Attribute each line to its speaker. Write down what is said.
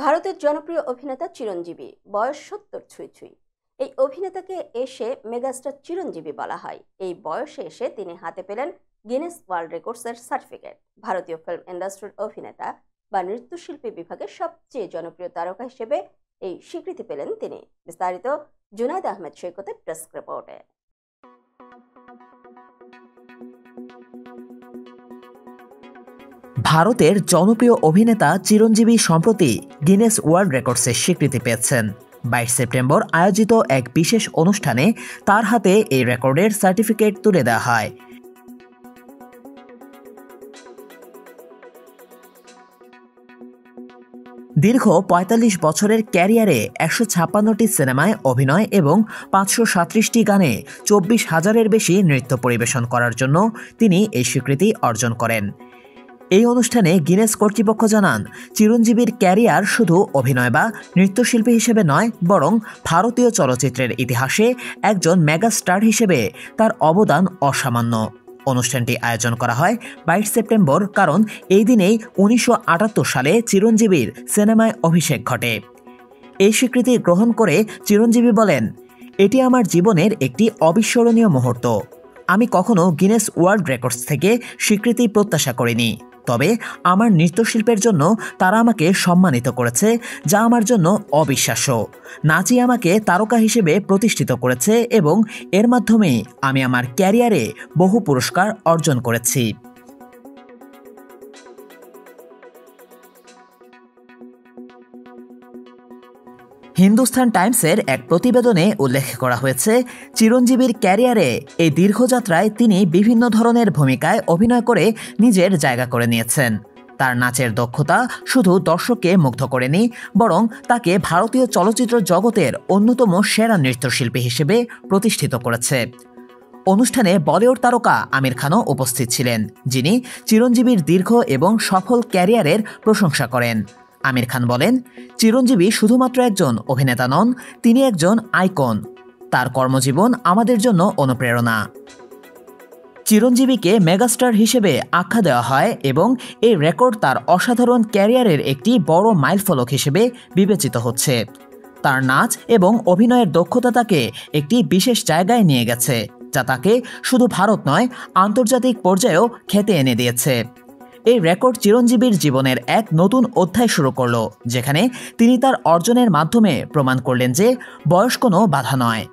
Speaker 1: ভারতের জনপ্রিয় অভিনেতা চিরঞ্জীবী, বয়স ৭০ ছুঁই ছুঁই। এই অভিনেতাকে এসে মেগাস্টার চিরঞ্জীবী বলা হয়। এই বয়সে এসে তিনি হাতে পেলেন গিনেস ওয়ার্ল্ড রেকর্ডসের সার্টিফিকেট। ভারতীয় ফিল্ম ইন্ডাস্ট্রির অভিনেতা বা নৃত্যশিল্পী বিভাগে সবচেয়ে জনপ্রিয় তারকা হিসেবে এই স্বীকৃতি পেলেন তিনি। বিস্তারিত জুনায়েদ আহমেদ সৈকতের ডেস্ক রিপোর্টে।
Speaker 2: ভারতের জনপ্রিয় অভিনেতা চিরঞ্জীবী সম্প্রতি গিনেস ওয়ার্ল্ড রেকর্ডসের স্বীকৃতি পেয়েছেন। 22 সেপ্টেম্বর আয়োজিত এক বিশেষ অনুষ্ঠানে তার হাতে এই রেকর্ডের সার্টিফিকেট তুলে দেওয়া হয়। দীর্ঘ ৪৫ বছরের ক্যারিয়ারে ১৫৬টি সিনেমায় অভিনয় এবং ৫৩৭টি গানে ২৪,০০০-এর বেশি নৃত্য পরিবেশন করার জন্য তিনি এই স্বীকৃতি অর্জন করেন। এই অনুষ্ঠানে গিনেস কর্তৃপক্ষ জানান, চিরঞ্জীবীর ক্যারিয়ার শুধু অভিনয় বা নৃত্যশিল্পী হিসেবে নয়, বরং ভারতীয় চলচ্চিত্রের ইতিহাসে একজন মেগাস্টার হিসেবে তার অবদান অসামান্য। অনুষ্ঠানটি আয়োজন করা হয় ২২ সেপ্টেম্বর, কারণ এই দিনেই ১৯৭৮ সালে চিরঞ্জীবীর সিনেমায় অভিষেক ঘটে। এই স্বীকৃতি গ্রহণ করে চিরঞ্জীবী বলেন, এটি আমার জীবনের একটি অবিস্মরণীয় মুহূর্ত। আমি কখনো গিনেস ওয়ার্ল্ড রেকর্ডস থেকে স্বীকৃতি প্রত্যাশা করিনি, তবে আমার নৃত্যশিল্পের জন্য তারা আমাকে সম্মানিত করেছে, যা আমার জন্য অবিশ্বাস্য। নাচই আমাকে তারকা হিসেবে প্রতিষ্ঠিত করেছে এবং এর মাধ্যমে আমি আমার ক্যারিয়ারে বহু পুরস্কার অর্জন করেছি। হিন্দুস্তান টাইমসের এক প্রতিবেদনে উল্লেখ করা হয়েছে, চিরঞ্জীবীর ক্যারিয়ারে এই দীর্ঘযাত্রায় তিনি বিভিন্ন ধরনের ভূমিকায় অভিনয় করে নিজের জায়গা করে নিয়েছেন। তার নাচের দক্ষতা শুধু দর্শককে মুগ্ধ করেনি, বরং তাকে ভারতীয় চলচ্চিত্র জগতের অন্যতম সেরা নৃত্যশিল্পী হিসেবে প্রতিষ্ঠিত করেছে। অনুষ্ঠানে বলিউড তারকা আমির খানও উপস্থিত ছিলেন, যিনি চিরঞ্জীবীর দীর্ঘ এবং সফল ক্যারিয়ারের প্রশংসা করেন। আমির খান বলেন, চিরঞ্জীবী শুধুমাত্র একজন অভিনেতা নন, তিনি একজন আইকন। তার কর্মজীবন আমাদের জন্য অনুপ্রেরণা। চিরঞ্জীবীকে মেগাস্টার হিসেবে আখ্যা দেওয়া হয় এবং এই রেকর্ড তার অসাধারণ ক্যারিয়ারের একটি বড় মাইলফলক হিসেবে বিবেচিত হচ্ছে। তার নাচ এবং অভিনয়ের দক্ষতা তাকে একটি বিশেষ জায়গায় নিয়ে গেছে, যা তাকে শুধু ভারত নয়, আন্তর্জাতিক পর্যায়েও খ্যাতি এনে দিয়েছে। এই রেকর্ড চিরঞ্জীবীর জীবনের এক নতুন অধ্যায় শুরু করল, যেখানে তিনি তার অর্জনের মাধ্যমে প্রমাণ করলেন যে বয়স কোনো বাধা নয়।